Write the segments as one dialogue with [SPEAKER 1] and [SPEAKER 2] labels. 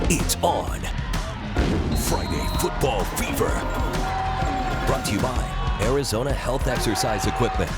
[SPEAKER 1] It's on. Friday Football Fever. Brought to you by Arizona Health Exercise Equipment.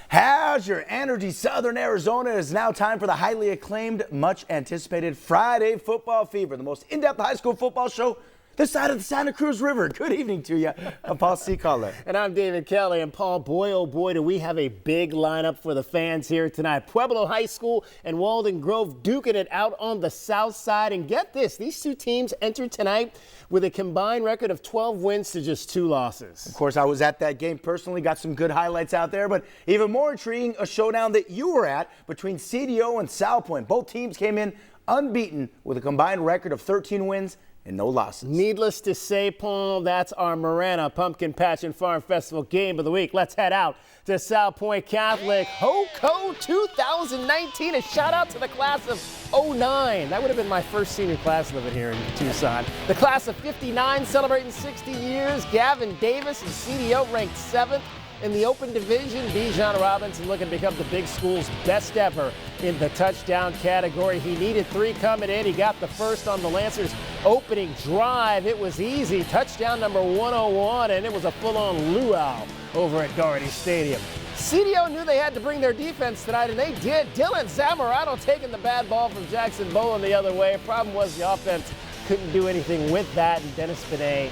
[SPEAKER 2] How's your energy, Southern Arizona? It is now time for the highly acclaimed, much anticipated Friday Football Fever, the most in-depth high school football show this side of the Santa Cruz River. Good evening to you. I'm Paul Cicala.
[SPEAKER 3] And I'm David Kelly. And Paul, boy, oh boy, do we have a big lineup for the fans here tonight. Pueblo High School and Walden Grove duking it out on the south side. And get this, these two teams entered tonight with a combined record of 12 wins to just 2 losses.
[SPEAKER 2] Of course, I was at that game personally, got some good highlights out there, but even more intriguing, a showdown that you were at between CDO and South Pointe. Both teams came in unbeaten with a combined record of 13 wins and no losses.
[SPEAKER 3] Needless to say, Paul, that's our Marana Pumpkin Patch and Farm Festival game of the week. Let's head out to South Pointe Catholic. HoCo 2019. A shout out to the class of 09. That would have been my first senior class living here in Tucson. The class of 59 celebrating 60 years. Gavin Davis and CDO ranked 7th in the open division. Bijan Robinson looking to become the big school's best ever in the touchdown category. He needed 3 coming in. He got the first on the Lancers' opening drive. It was easy. Touchdown number 101, and it was a full-on luau over at Doherty Stadium. CDO knew they had to bring their defense tonight, and they did. Dylan Zamorano taking the bad ball from Jackson Bowen the other way. Problem was the offense couldn't do anything with that, and Dennis Benet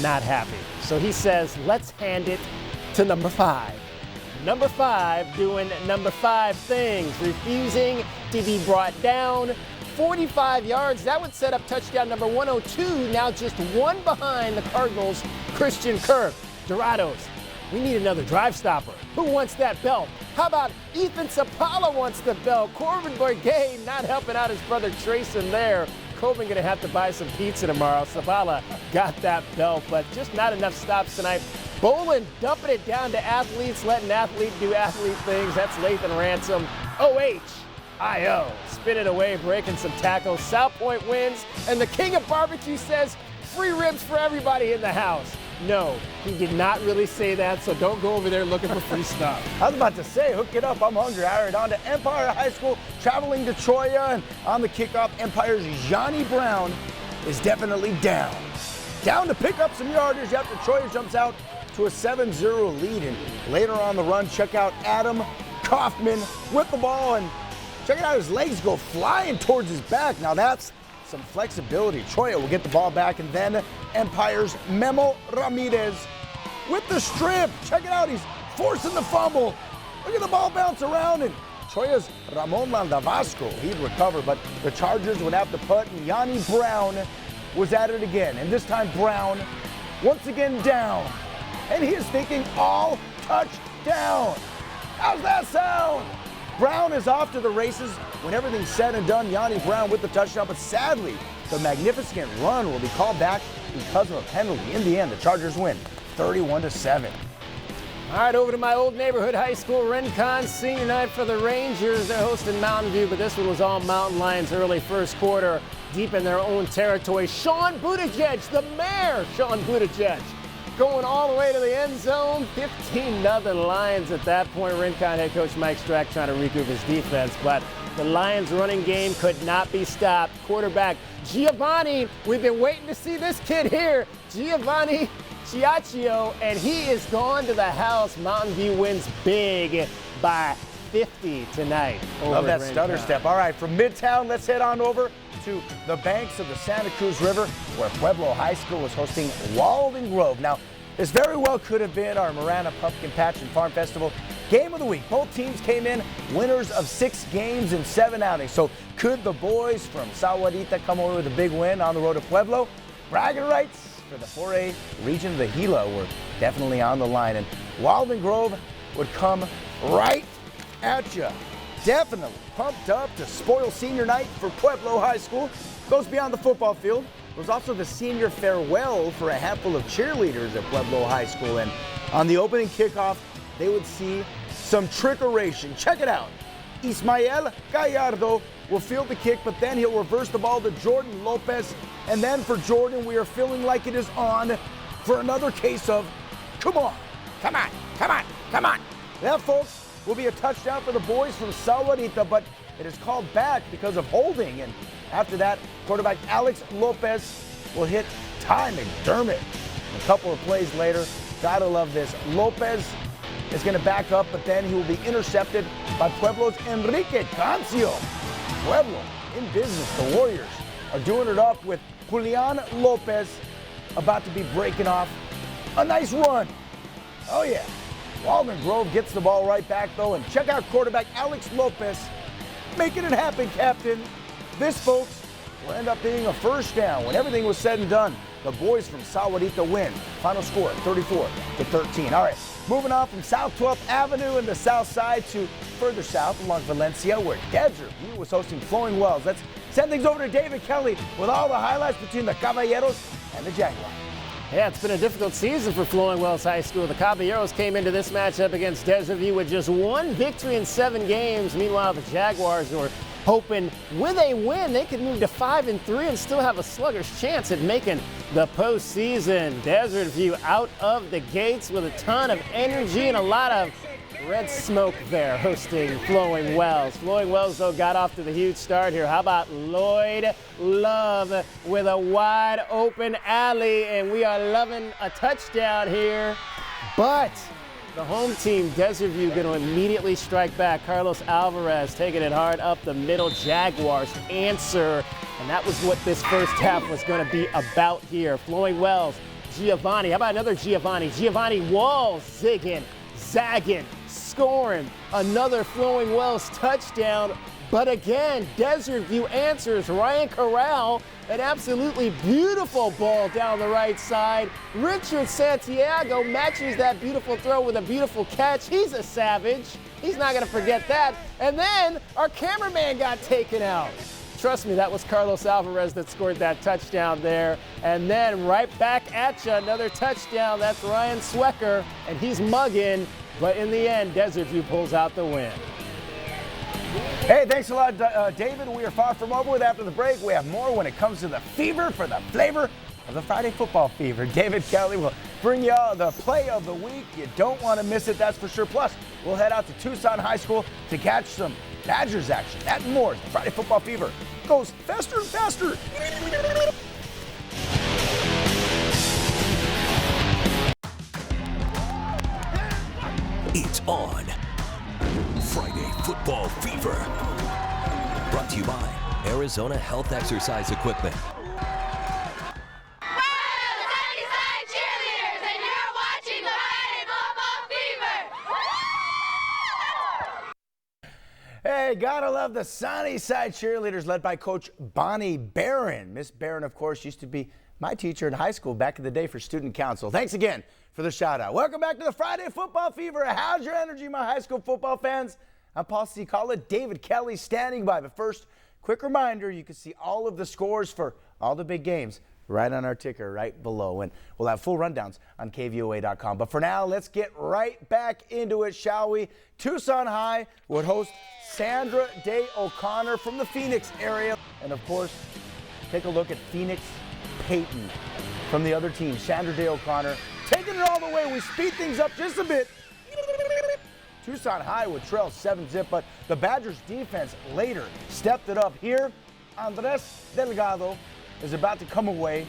[SPEAKER 3] not happy. So he says, let's hand it to number 5. Number 5 doing number 5 things, refusing to be brought down. 45 yards, that would set up touchdown number 102, now just 1 behind the Cardinals' Christian Kirk. Dorados, we need another drive stopper. Who wants that belt? How about Ethan Cicala wants the belt? Corbin Bourget not helping out his brother Trayson there. Corbin going to have to buy some pizza tomorrow. Cicala got that belt, but just not enough stops tonight. Bolin dumping it down to athletes, letting athletes do athlete things. That's Lathan Ransom. OHIO. Spin it away, breaking some tackles. South Pointe wins, and the king of barbecue says, free ribs for everybody in the house. No, he did not really say that, so don't go over there looking for free stuff.
[SPEAKER 2] I was about to say, hook it up, I'm hungry. All right, on to Empire High School, traveling to Troya, and on the kickoff, Empire's Johnny Brown is definitely down. Down to pick up some yardage after Troya jumps out to a 7-0 lead. And later on the run, check out Adam Kaufman with the ball, and check out his legs go flying towards his back. Now that's some flexibility. Troya will get the ball back, and then Empire's Memo Ramirez with the strip. Check it out, he's forcing the fumble. Look at the ball bounce around, and Troya's Ramon Landavasco, he'd recover, but the Chargers would have to punt, and Yanni Brown was at it again. And this time Brown once again down. And he is thinking all touchdown. How's that sound? Brown is off to the races when everything's said and done. Yanni Brown with the touchdown, but sadly, the magnificent run will be called back because of a penalty. In the end, the Chargers win 31-7.
[SPEAKER 3] All right, over to my old neighborhood high school, Rincon senior night for the Rangers. They're hosting Mountain View, but this one was all Mountain Lions early first quarter, deep in their own territory. Sean Buttigieg, the mayor, Sean Buttigieg, going all the way to the end zone. 15-0 Lions at that point. Rincon head coach Mike Strack trying to recoup his defense, but the Lions running game could not be stopped. Quarterback Giovanni, we've been waiting to see this kid here. Giovanni Chiaccio, and he is gone to the house. Mountain View wins big by 50 tonight.
[SPEAKER 2] Love that stutter step. All right, from Midtown, let's head on over to the banks of the Santa Cruz River, where Pueblo High School was hosting Walden Grove. Now, this very well could have been our Marana Pumpkin Patch and Farm Festival game of the week. Both teams came in winners of 6 games and 7 outings. So could the boys from Sahuarita come over with a big win on the road to Pueblo? Bragging rights for the 4A region of the Gila were definitely on the line. And Walden Grove would come right at you. Definitely pumped up to spoil senior night for Pueblo High School. Goes beyond the football field. It was also the senior farewell for a handful of cheerleaders at Pueblo High School. And on the opening kickoff, they would see some trickeration. Check it out. Ismael Gallardo will field the kick, but then he'll reverse the ball to Jordan Lopez. And then for Jordan, we are feeling like it is on for another case of, come on, come on, come on, come on. That, folks, will be a touchdown for the boys from Sahuarita, but it is called back because of holding. And after that, quarterback Alex Lopez will hit Ty McDermott. A couple of plays later, gotta love this. Lopez is going to back up, but then he will be intercepted by Pueblo's Enrique Cancio. Pueblo in business. The Warriors are doing it up with Julian Lopez about to be breaking off a nice run. Oh yeah. Walden Grove gets the ball right back though, and check out quarterback Alex Lopez making it happen, Captain. This, folks, will end up being a first down. When everything was said and done, the boys from Sahuarita win. Final score 34-13. All right, moving on from South 12th Avenue in the south side to further south along Valencia, where Desert View was hosting Flowing Wells. Let's send things over to David Kelly with all the highlights between the Caballeros and the Jaguars.
[SPEAKER 3] Yeah, it's been a difficult season for Flowing Wells High School. The Caballeros came into this matchup against Desert View with just one victory in 7 games. Meanwhile, the Jaguars were hoping with a win they could move to 5-3 and still have a sluggish chance at making the postseason. Desert View out of the gates with a ton of energy and a lot of red smoke there hosting Flowing Wells. Flowing Wells, though, got off to the huge start here. How about Lloyd Love with a wide open alley, and we are loving a touchdown here. But the home team, Desert View, going to immediately strike back. Carlos Alvarez taking it hard up the middle. Jaguars answer, and that was what this first half was going to be about here. Flowing Wells, Giovanni. How about another Giovanni? Giovanni Walls zigging, zagging, scoring another Flowing Wells touchdown. But again, Desert View answers. Ryan Corral, an absolutely beautiful ball down the right side. Richard Santiago matches that beautiful throw with a beautiful catch. He's a savage. He's not going to forget that. And then our cameraman got taken out. Trust me, that was Carlos Alvarez that scored that touchdown there. And then right back at you, another touchdown. That's Ryan Swecker, and he's mugging. But in the end, Desert View pulls out the win.
[SPEAKER 2] Hey, thanks a lot, David. We are far from over with. After the break, we have more when it comes to the fever for the flavor of the Friday football fever. David Kelly will bring you all the play of the week. You don't want to miss it, that's for sure. Plus, we'll head out to Tucson High School to catch some Badgers action. That and more. The Friday football fever goes faster and faster.
[SPEAKER 1] It's on. Friday Football Fever. Brought to you by Arizona Health Exercise Equipment.
[SPEAKER 2] Hey, gotta love the Sunny Side Cheerleaders led by Coach Bonnie Barron. Miss Barron, of course, used to be my teacher in high school back in the day for student council. Thanks again for the shout out. Welcome back to the Friday Football Fever. How's your energy, my high school football fans? I'm Paul Cicala, David Kelly standing by. But first, quick reminder, you can see all of the scores for all the big games right on our ticker right below. And we'll have full rundowns on KVOA.com. But for now, let's get right back into it, shall we? Tucson High would host Sandra Day O'Connor from the Phoenix area. And of course, take a look at Phoenix Peyton from the other team. Sandra Day O'Connor taking it all the way. We speed things up just a bit. Tucson High would trail 7-zip, but the Badgers defense later stepped it up here. Andres Delgado is about to come away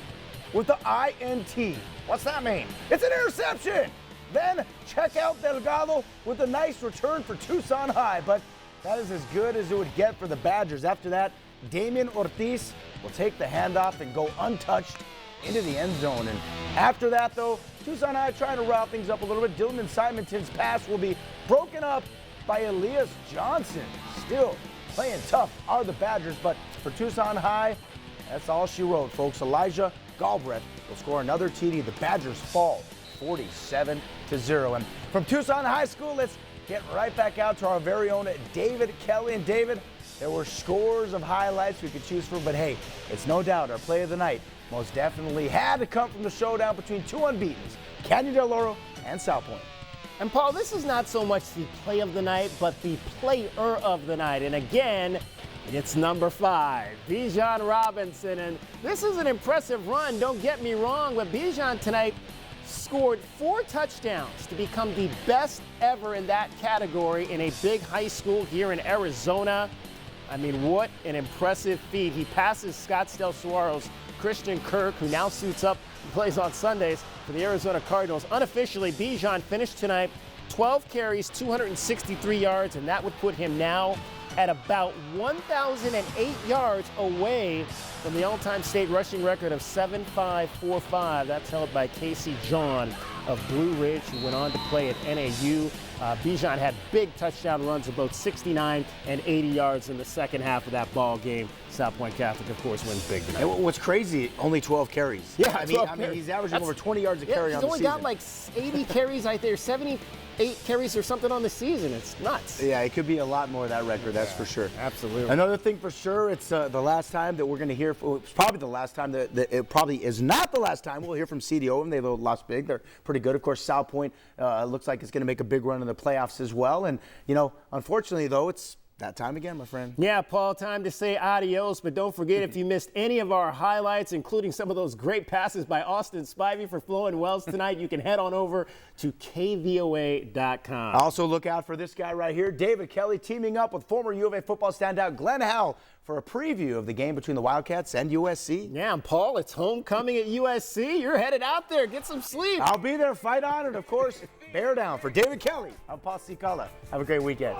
[SPEAKER 2] with the INT. What's that mean? It's an interception. Then check out Delgado with a nice return for Tucson High, but that is as good as it would get for the Badgers. After that, Damian Ortiz will take the handoff and go untouched into the end zone. And after that, though, Tucson High trying to rile things up a little bit. Dylan Simonton's pass will be broken up by Elias Johnson. Still playing tough are the Badgers, but for Tucson High, that's all she wrote, folks. Elijah Galbraith will score another TD. The Badgers fall 47-0. And from Tucson High School, let's get right back out to our very own David Kelly. And David, there were scores of highlights we could choose from, but hey, it's no doubt our play of the night most definitely had to come from the showdown between two unbeatens, Canyon Del Oro and South Point.
[SPEAKER 3] And Paul, this is not so much the play of the night, but the player of the night. And again, it's number 5, Bijan Robinson. And this is an impressive run, don't get me wrong, but Bijan tonight scored 4 touchdowns to become the best ever in that category in a big high school here in Arizona. I mean, what an impressive feat. He passes Scottsdale Saguaro's Christian Kirk, who now suits up and plays on Sundays for the Arizona Cardinals. Unofficially, Bijan finished tonight 12 carries, 263 yards, and that would put him now at about 1,008 yards away from the all-time state rushing record of 7,545. That's held by Casey John of Blue Ridge, who went on to play at NAU. Bijan had big touchdown runs of both 69 and 80 yards in the second half of that ball game. South Pointe Catholic, of course, wins big tonight.
[SPEAKER 2] And what's crazy, only 12 carries.
[SPEAKER 3] Yeah,
[SPEAKER 2] I mean, he's averaging over 20 yards a carry on the season.
[SPEAKER 3] He's only got like 80 carries out there, 78 carries or something on the season. It's nuts.
[SPEAKER 2] Yeah, it could be a lot more of that record, that's for sure.
[SPEAKER 3] Absolutely.
[SPEAKER 2] Another thing for sure, it's the last time that we're going to hear, it's probably the last time that it probably is not the last time we'll hear from CDO, and they've lost big. They're pretty good. Of course, South Pointe looks like it's going to make a big run in the playoffs as well. And, you know, unfortunately, though, it's that time again, my friend.
[SPEAKER 3] Yeah, Paul, time to say adios, but don't forget, if you missed any of our highlights, including some of those great passes by Austin Spivey for Flo and Wells tonight, you can head on over to KVOA.com.
[SPEAKER 2] Also look out for this guy right here, David Kelly, teaming up with former U of A football standout Glenn Howell for a preview of the game between the Wildcats and USC.
[SPEAKER 3] Yeah, and Paul, it's homecoming at USC. You're headed out there. Get some sleep.
[SPEAKER 2] I'll be there, fight on, and of course, bear down. For David Kelly, I'm Paul Cicala. Have a great weekend.